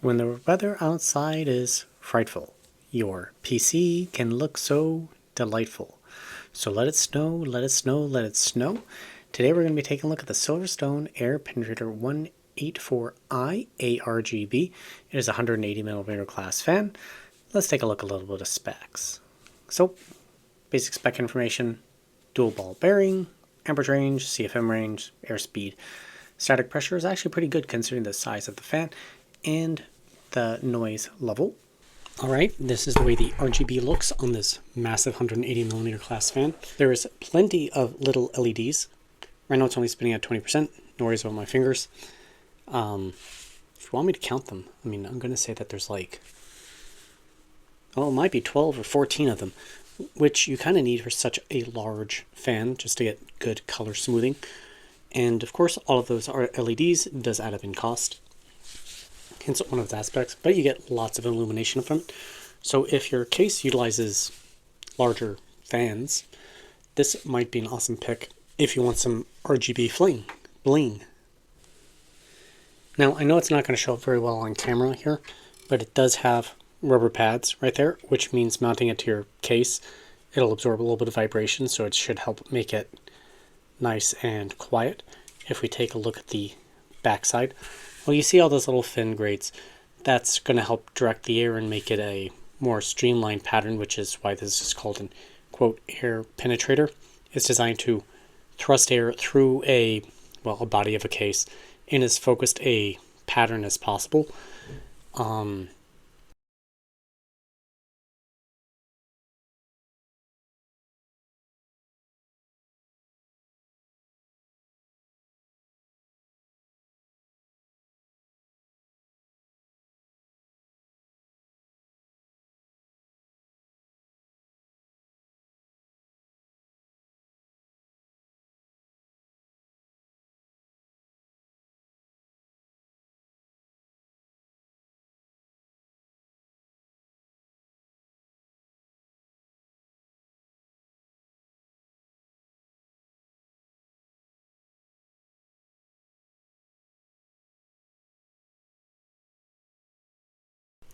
When the weather outside is frightful, your PC can look so delightful. So let it snow, let it snow, let it snow. Today we're going to be taking a look at the Silverstone Air Penetrator 184i ARGB. It is a 180mm class fan. Let's take a look at a little bit of specs. So, basic spec information: dual ball bearing, amperage range, CFM range, airspeed. Static pressure is actually pretty good considering the size of the fan and the noise level. Alright, this is the way the RGB looks on this massive 180mm class fan. There is plenty of little LEDs. Right now it's only spinning at 20%. No worries about my fingers. If you want me to count them, I mean, I'm going to say that there's like, oh, it might be 12 or 14 of them, which you kind of need for such a large fan just to get good color smoothing. And of course, all of those are LEDs. It does add up in cost. Hence one of its aspects, but you get lots of illumination from it. So if your case utilizes larger fans, this might be an awesome pick if you want some RGB bling. Now, I know it's not going to show up very well on camera here, but it does have rubber pads right there, which means mounting it to your case, it'll absorb a little bit of vibration, so it should help make it nice and quiet. If we take a look at the backside, well, you see all those little fin grates. That's going to help direct the air and make it a more streamlined pattern, which is why this is called an, quote, air penetrator. It's designed to thrust air through a body of a case in as focused a pattern as possible.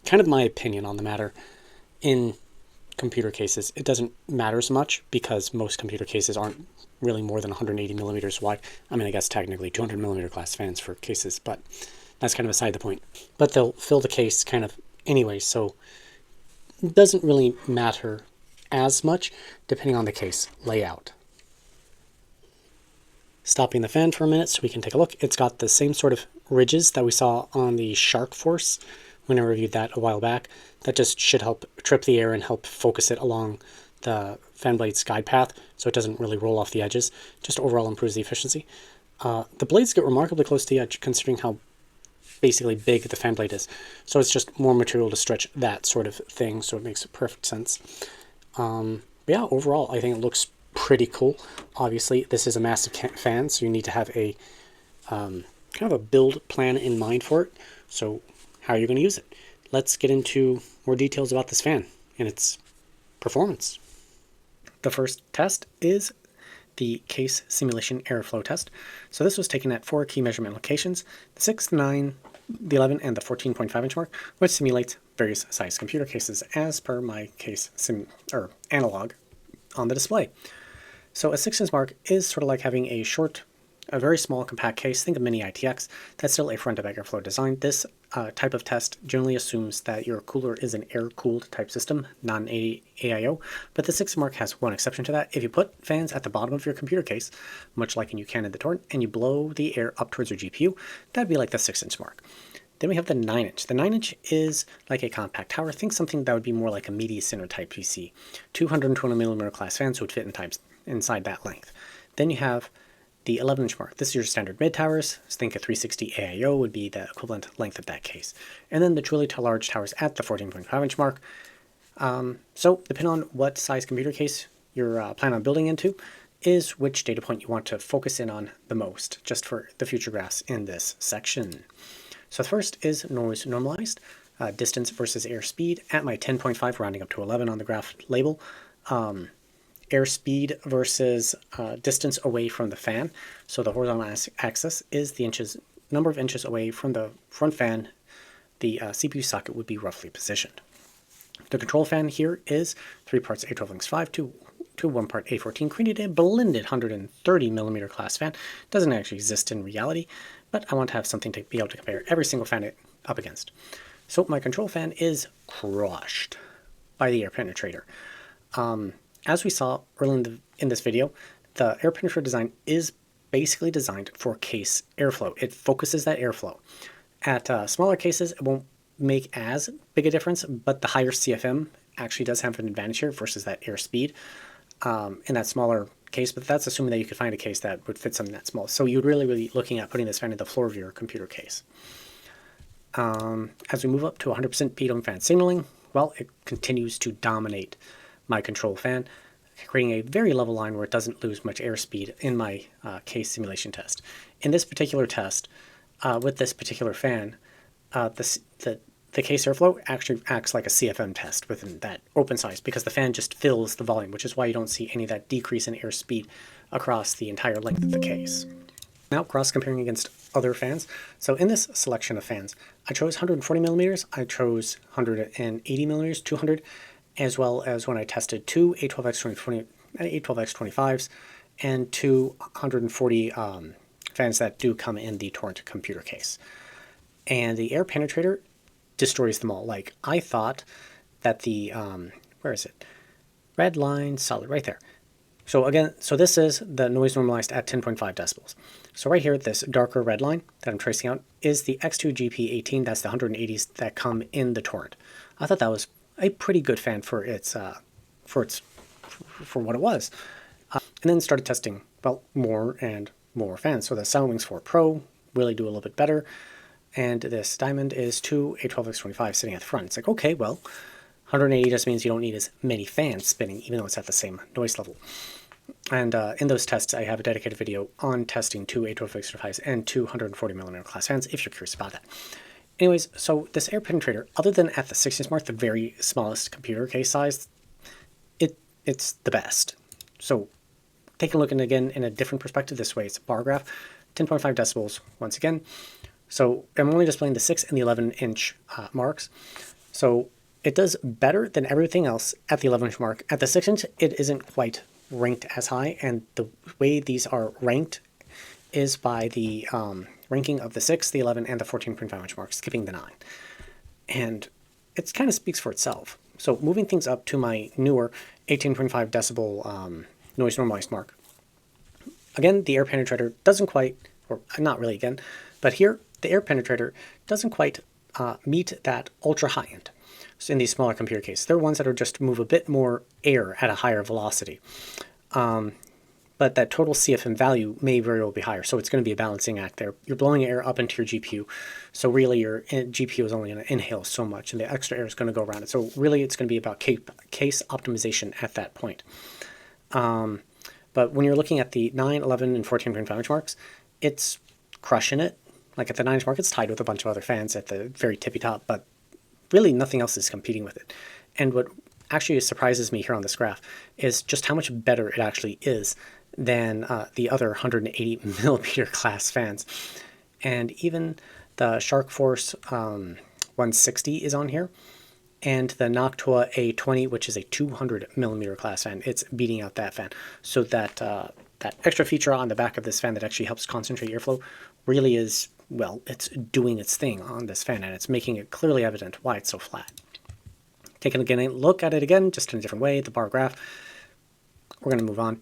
Kind of my opinion on the matter. In computer cases, it doesn't matter as much because most computer cases aren't really more than 180mm wide. I mean, I guess technically 200mm glass fans for cases, but that's kind of beside the point. But they'll fill the case kind of anyway, so it doesn't really matter as much depending on the case layout. Stopping the fan for a minute so we can take a look. It's got the same sort of ridges that we saw on the Shark Force when I reviewed that a while back. That just should help trip the air and help focus it along the fan blade's guide path so it doesn't really roll off the edges. Just overall improves the efficiency. The blades get remarkably close to the edge considering how basically big the fan blade is. So it's just more material to stretch that sort of thing, so it makes perfect sense. Yeah, overall, I think it looks pretty cool. Obviously, this is a massive fan, so you need to have a kind of a build plan in mind for it. So how are you going to use it? Let's get into more details about this fan and its performance. The first test is the case simulation airflow test. So this was taken at 4 key measurement locations: the 6, the 9, the 11, and the 14.5 inch mark, which simulates various size computer cases as per my case analog on the display. So a 6 inch mark is sort of like having a very small compact case. Think of mini ITX. That's still a front-to-back airflow design. This type of test generally assumes that your cooler is an air-cooled type system, not an AIO, but the 6 mark has one exception to that. If you put fans at the bottom of your computer case, much like you can in the Torrent, and you blow the air up towards your GPU, that'd be like the 6 inch mark. Then we have the 9 inch. The 9 inch is like a compact tower. Think something that would be more like a media center type PC. 220mm class fans would fit inside that length. Then you have the 11 inch mark. This is your standard mid towers. So think a 360 AIO would be the equivalent length of that case. And then the truly large towers at the 14.5 inch mark. So depending on what size computer case you're planning on building into is which data point you want to focus in on the most, just for the future graphs in this section. So the first is noise normalized, distance versus airspeed at my 10.5, rounding up to 11 on the graph label. Airspeed versus distance away from the fan. So the horizontal axis is the number of inches away from the front fan the CPU socket would be roughly positioned. The control fan here is 3 parts A12 lengths 5 to 1 part A14, created a blended 130 millimeter class fan. Doesn't actually exist in reality, but I want to have something to be able to compare every single fan up against. So my control fan is crushed by the air penetrator. As we saw early in this video, the air penetrator design is basically designed for case airflow. It focuses that airflow. At smaller cases, it won't make as big a difference, but the higher CFM actually does have an advantage here versus that airspeed in that smaller case, but that's assuming that you could find a case that would fit something that small. So you'd really be looking at putting this fan in the floor of your computer case. As we move up to 100% pitot fan signaling, well, it continues to dominate my control fan, creating a very level line where it doesn't lose much airspeed in my case simulation test. In this particular test, with this particular fan, the case airflow actually acts like a CFM test within that open size because the fan just fills the volume, which is why you don't see any of that decrease in airspeed across the entire length of the case. Now cross-comparing against other fans. So in this selection of fans, I chose 140 millimeters, I chose 180 millimeters, 200, as well as when I tested two A12X25s and two 140 fans that do come in the Torrent computer case. And the air penetrator destroys them all. Like, I thought that the, where is it? Red line, solid, right there. So again, so this is the noise normalized at 10.5 decibels. So right here, this darker red line that I'm tracing out is the X2GP18. That's the 180s that come in the Torrent. I thought that was a pretty good fan for what it was. And then started testing, well, more and more fans. So the Soundwings 4 Pro really do a little bit better. And this Diamond is two A12X25 sitting at the front. It's like, okay, well, 180 just means you don't need as many fans spinning, even though it's at the same noise level. And in those tests, I have a dedicated video on testing two A12X25s and two 140 millimeter class fans, if you're curious about that. Anyways, so this air penetrator, other than at the 60th mark, the very smallest computer case size, it's the best. So taking a look at it again in a different perspective, this way it's a bar graph, 10.5 decibels once again. So I'm only displaying the 6 and the 11-inch marks. So it does better than everything else at the 11-inch mark. At the 6-inch, it isn't quite ranked as high, and the way these are ranked is by the ranking of the 6, the 11, and the 14.5-inch mark, skipping the 9. And it kind of speaks for itself. So moving things up to my newer 18.5 decibel noise normalized mark. Again, the air penetrator doesn't quite, or not really again, but here the air penetrator doesn't quite meet that ultra high end. So in these smaller computer cases, they're ones that are just move a bit more air at a higher velocity. But that total CFM value may very well be higher. So it's going to be a balancing act there. You're blowing air up into your GPU. So really your GPU is only going to inhale so much, and the extra air is going to go around it. So really it's going to be about case optimization at that point. But when you're looking at the 9, 11, and 14.5 inch marks, it's crushing it. Like at the 9-inch mark, it's tied with a bunch of other fans at the very tippy top, but really nothing else is competing with it. And what actually surprises me here on this graph is just how much better it actually is than the other 180 millimeter class fans. And even the Shark Force 160 is on here, and the Noctua A20, which is a 200 millimeter class fan, it's beating out that fan. So that that extra feature on the back of this fan that actually helps concentrate airflow really is, well, it's doing its thing on this fan, and it's making it clearly evident why it's so flat. Taking a look at it again, just in a different way, the bar graph, we're going to move on.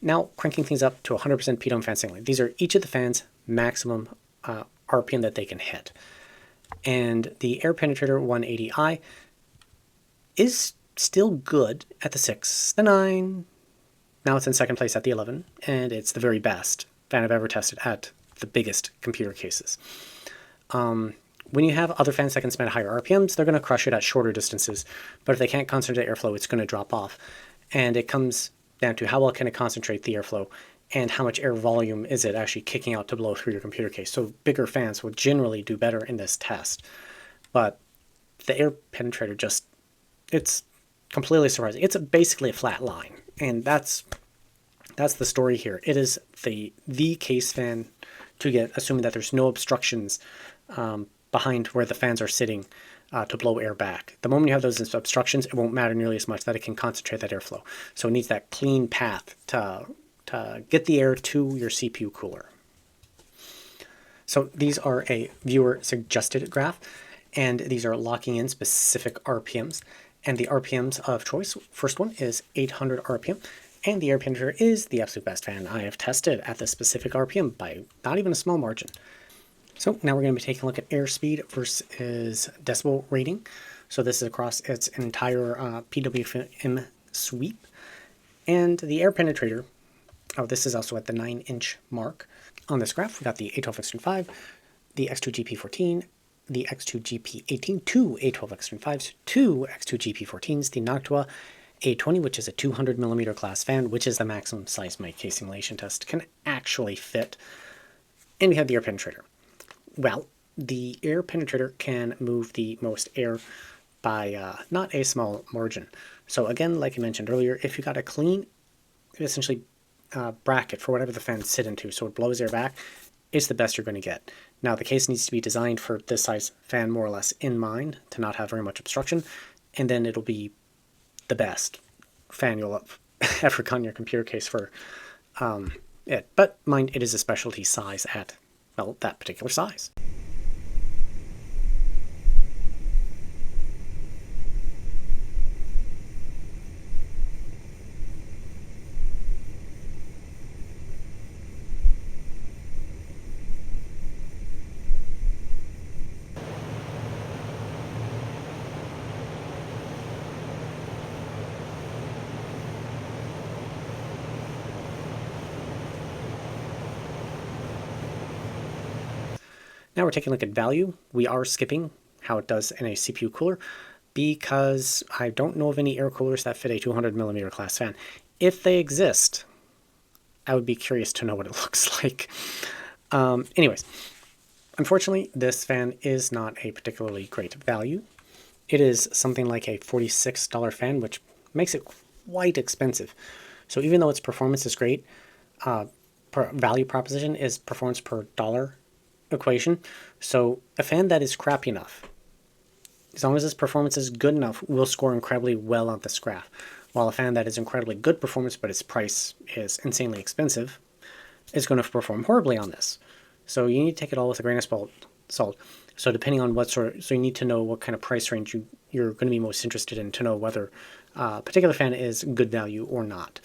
Now, cranking things up to 100% pitot fan signaling. These are each of the fans' maximum RPM that they can hit. And the air penetrator 180i is still good at the 6, the 9. Now it's in second place at the 11, and it's the very best fan I've ever tested at the biggest computer cases. When you have other fans that can spin at higher RPMs, they're going to crush it at shorter distances. But if they can't concentrate airflow, it's going to drop off. And it comes down to how well can it concentrate the airflow and how much air volume is it actually kicking out to blow through your computer case. So bigger fans will generally do better in this test. But the air penetrator just, it's completely surprising. It's basically a flat line. And that's the story here. It is the case fan to get, assuming that there's no obstructions behind where the fans are sitting to blow air back. The moment you have those obstructions, it won't matter nearly as much that it can concentrate that airflow. So it needs that clean path to get the air to your CPU cooler. So these are a viewer suggested graph, and these are locking in specific RPMs. And the RPMs of choice, first one is 800 RPM, and the air penetrator is the absolute best fan I have tested at this specific RPM by not even a small margin. So now we're going to be taking a look at airspeed versus decibel rating. So this is across its entire PWM sweep. And the air penetrator, oh, this is also at the 9-inch mark. On this graph, we got the A12 Extreme 5, the X2GP14, the X2GP18, two A12 Extreme 5s, two X2GP14s, the Noctua A20, which is a 200mm class fan, which is the maximum size my case simulation test can actually fit. And we have the air penetrator. Well, the air penetrator can move the most air by not a small margin. So again, like I mentioned earlier, if you got a clean, essentially bracket for whatever the fans sit into, so it blows air back, it's the best you're going to get. Now, the case needs to be designed for this size fan more or less in mind to not have very much obstruction, and then it'll be the best fan you'll have ever gotten your computer case for it. But mind, it is a specialty size at, well, that particular size. Now we're taking a look at value. We are skipping how it does in a CPU cooler because I don't know of any air coolers that fit a 200mm class fan. If they exist, I would be curious to know what it looks like. Anyways, unfortunately, this fan is not a particularly great value. It is something like a $46 fan, which makes it quite expensive. So even though its performance is great, value proposition is performance per dollar equation. So a fan that is crappy enough, as long as its performance is good enough, will score incredibly well on this graph. While a fan that is incredibly good performance, but its price is insanely expensive, is going to perform horribly on this. So you need to take it all with a grain of salt. So depending on what so you need to know what kind of price range you're going to be most interested in to know whether a particular fan is good value or not.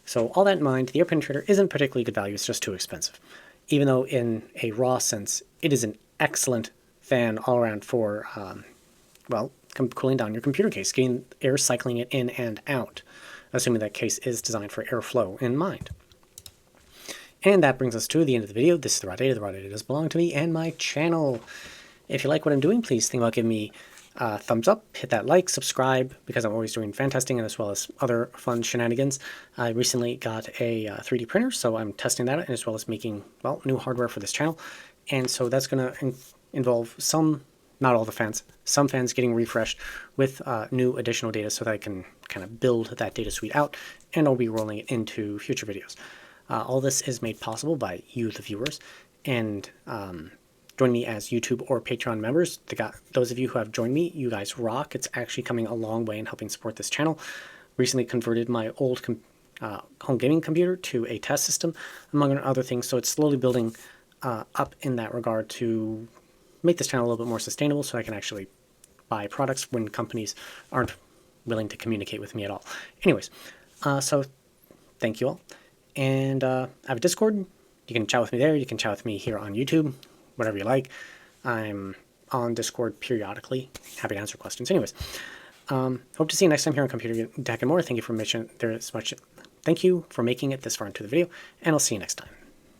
So all that in mind, the air penetrator isn't particularly good value, it's just too expensive. Even though in a raw sense, it is an excellent fan all around for, well, cooling down your computer case, getting air cycling it in and out, assuming that case is designed for airflow in mind. And that brings us to the end of the video. This is the raw data. The raw data does belong to me and my channel. If you like what I'm doing, please think about giving me a thumbs up, hit that like, subscribe, because I'm always doing fan testing and as well as other fun shenanigans. I recently got a 3D printer, so I'm testing that as well as making, well, new hardware for this channel. And so that's going to involve some, not all the fans, some fans getting refreshed with new additional data so that I can kind of build that data suite out, and I'll be rolling it into future videos. All this is made possible by you, the viewers, and join me as YouTube or Patreon members. Those of you who have joined me, you guys rock. It's actually coming a long way in helping support this channel. Recently converted my old home gaming computer to a test system, among other things, so it's slowly building up in that regard to make this channel a little bit more sustainable so I can actually buy products when companies aren't willing to communicate with me at all. Anyways, so thank you all. And I have a Discord. You can chat with me there. You can chat with me here on YouTube, whatever you like. I'm on Discord periodically. Happy to answer questions. Anyways, hope to see you next time here on Computer Tech and More. Thank you for making it this much. Thank you for making it this far into the video, and I'll see you next time.